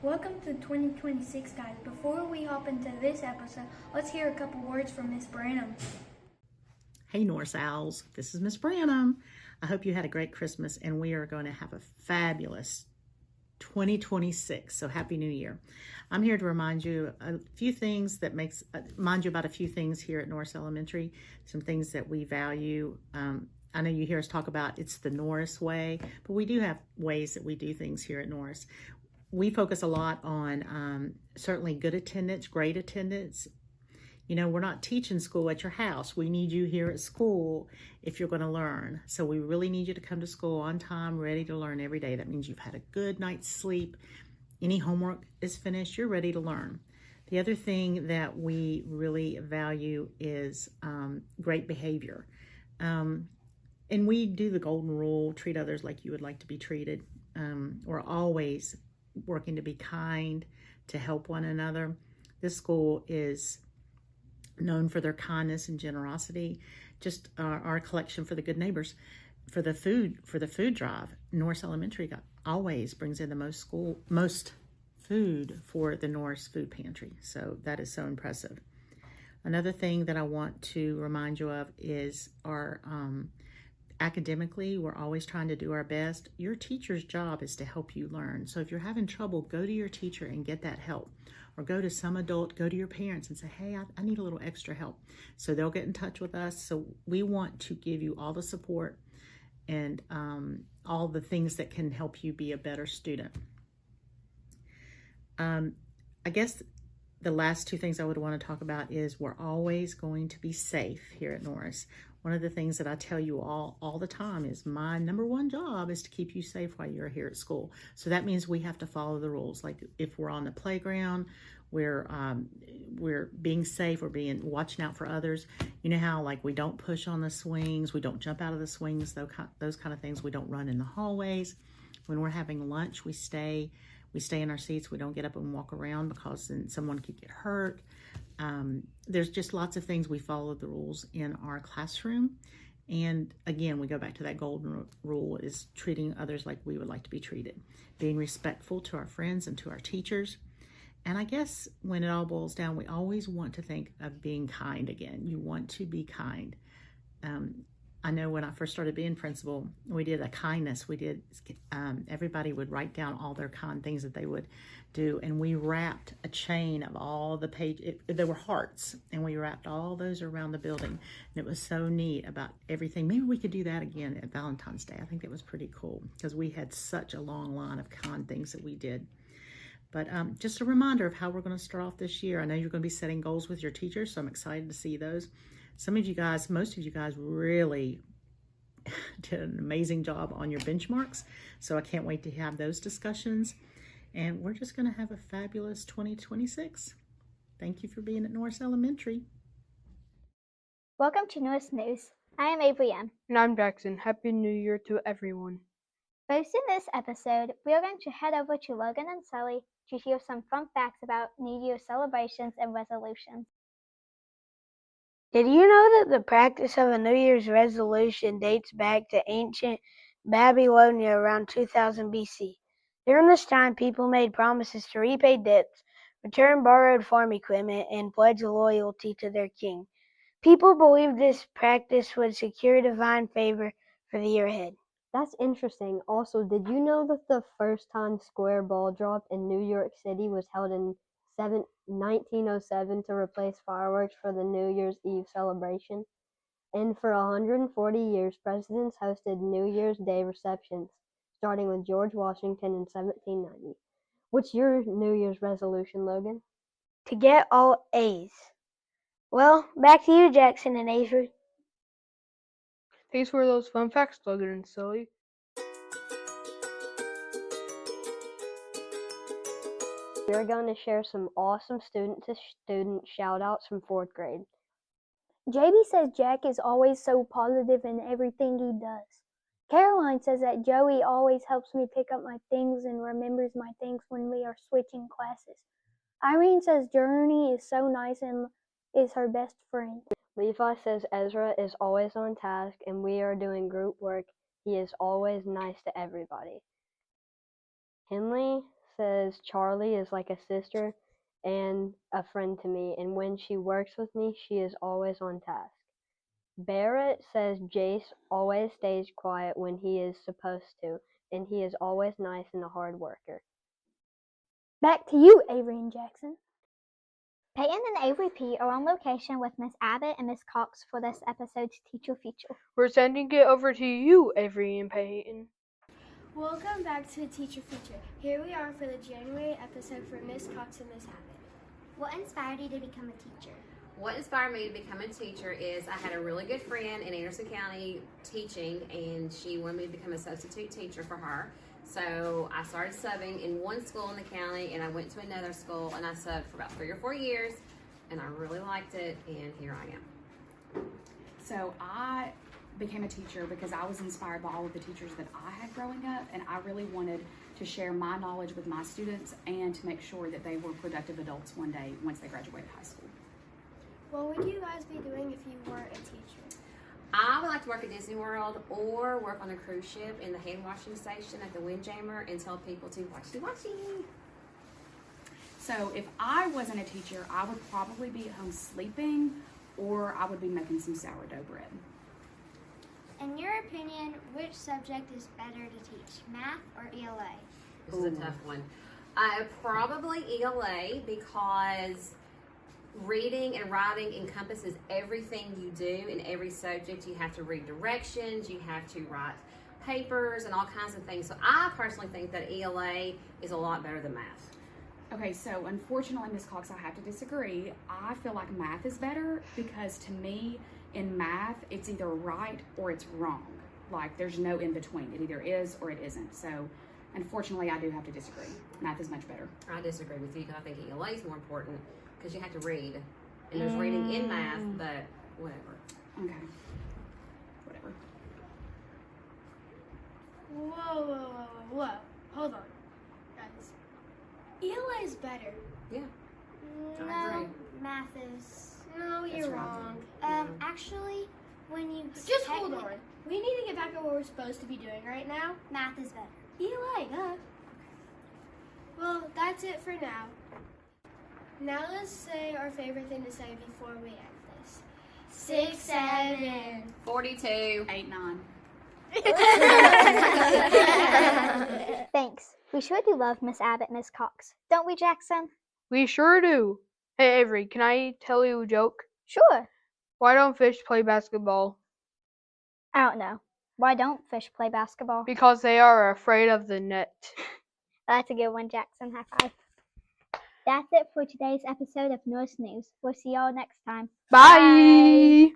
Welcome to 2026, guys. Before we hop into this episode, let's hear a couple words from Miss Branham. Hey, Norris Owls. This is Miss Branham. I hope you had a great Christmas, and we are going to have a fabulous 2026. So happy New Year. I'm here to remind you a few things that mind you about a few things here at Norris Elementary, some things that we value. I know you hear us talk about it's the Norris way, but we do have ways that we do things here at Norris. We focus a lot on certainly good attendance, great attendance. You know, we're not teaching school at your house. We need you here at school if you're going to learn. So we really need you to come to school on time, ready to learn every day. That means you've had a good night's sleep. Any homework is finished, you're ready to learn. The other thing that we really value is great behavior. And we do the golden rule, treat others like you would like to be treated. We're always working to be kind, to help one another. This school is known for their kindness and generosity. Just our collection for the good neighbors, for the food drive. Norris Elementary always brings in the most food for the Norris food pantry. So that is so impressive. Another thing that I want to remind you of is our academically, we're always trying to do our best. Your teacher's job is to help you learn. So if you're having trouble, go to your teacher and get that help. Or go to some adult, go to your parents and say, hey, I need a little extra help. So they'll get in touch with us. So we want to give you all the support and all the things that can help you be a better student. I guess the last two things I would want to talk about is we're always going to be safe here at Norris. One of the things that I tell you all the time is my number one job is to keep you safe while you're here at school. So that means we have to follow the rules. Like if we're on the playground, we're being safe, we're watching out for others. You know how like we don't push on the swings, we don't jump out of the swings, those kind of things. We don't run in the hallways. When we're having lunch, we stay in our seats. We don't get up and walk around because then someone could get hurt. There's just lots of things. We follow the rules in our classroom. And again, we go back to that golden rule is treating others like we would like to be treated. Being respectful to our friends and to our teachers. And I guess when it all boils down, we always want to think of being kind again. You want to be kind. I know when I first started being principal, we did a kindness. Everybody would write down all their kind things that they would do. And we wrapped a chain of all the pages. There were hearts, and we wrapped all those around the building. And it was so neat about everything. Maybe we could do that again at Valentine's Day. I think that was pretty cool because we had such a long line of kind things that we did. But just a reminder of how we're going to start off this year. I know you're going to be setting goals with your teachers, so I'm excited to see those. Most of you guys really did an amazing job on your benchmarks. So I can't wait to have those discussions. And we're just going to have a fabulous 2026. Thank you for being at Norris Elementary. Welcome to Norris News. I am Avery M. And I'm Jackson. Happy New Year to everyone. First in this episode, we are going to head over to Logan and Sully to hear some fun facts about New Year's celebrations and resolutions. Did you know that the practice of a New Year's resolution dates back to ancient Babylonia around 2000 BC? During this time, people made promises to repay debts, return borrowed farm equipment, and pledge loyalty to their king. People believed this practice would secure divine favor for the year ahead. That's interesting. Also, did you know that the first time square ball drop in New York City was held in 1907 to replace fireworks for the New Year's Eve celebration? And for 140 years, presidents hosted New Year's Day receptions, starting with George Washington in 1790. What's your New Year's resolution, Logan? To get all A's. Well, back to you, Jackson and Avery. Thanks for those fun facts, Logan and Sully. We're going to share some awesome student-to-student shout-outs from 4th grade. JB says Jack is always so positive in everything he does. Caroline says that Joey always helps me pick up my things and remembers my things when we are switching classes. Irene says Journey is so nice and is her best friend. Levi says Ezra is always on task and we are doing group work. He is always nice to everybody. Henley says Charlie is like a sister and a friend to me, and when she works with me, she is always on task. Barrett says Jace always stays quiet when he is supposed to, and he is always nice and a hard worker. Back to you, Avery and Jackson. Peyton and Avery P are on location with Miss Abbott and Miss Cox for this episode's Teacher Feature. We're sending it over to you, Avery and Peyton. Welcome back to Teacher Feature. Here we are for the January episode for Miss Cox and Miss Abbott. What inspired you to become a teacher? What inspired me to become a teacher is I had a really good friend in Anderson County teaching, and she wanted me to become a substitute teacher for her. So I started subbing in one school in the county, and I went to another school, and I subbed for about 3 or 4 years, and I really liked it, and here I am. So I became a teacher because I was inspired by all of the teachers that I had growing up, and I really wanted to share my knowledge with my students and to make sure that they were productive adults one day once they graduated high school. What would you guys be doing if you weren't a teacher? I would like to work at Disney World or work on a cruise ship in the hand washing station at the Windjammer and tell people to washy. So if I wasn't a teacher, I would probably be at home sleeping, or I would be making some sourdough bread. In your opinion, which subject is better to teach, math or ELA? This is a tough one. Probably ELA, because reading and writing encompasses everything you do in every subject. You have to read directions, you have to write papers and all kinds of things. So I personally think that ELA is a lot better than math. Okay, so unfortunately, Ms. Cox, I have to disagree. I feel like math is better because to me, in math, it's either right or it's wrong. Like, there's no in between. It either is or it isn't. So unfortunately, I do have to disagree. Math is much better. I disagree with you because I think ELA is more important because you have to read. And there's reading in math, but whatever. Okay. Whatever. Whoa. Hold on, guys. ELA is better. Yeah. I No, agree. math is. No, That's you're right. wrong. Actually, when you Just hold on. We need to get back to what we're supposed to be doing right now. math is better. ELA, duh. Well, that's it for now. Now let's say our favorite thing to say before we end this. 6, 7. 42. 8, 9. Thanks. We sure do love Miss Abbott and Miss Cox. Don't we, Jackson? We sure do. Hey, Avery, can I tell you a joke? Sure. Why don't fish play basketball? I don't know. Why don't fish play basketball? Because they are afraid of the net. That's a good one, Jackson. High five. That's it for today's episode of Norris News. We'll see y'all next time. Bye.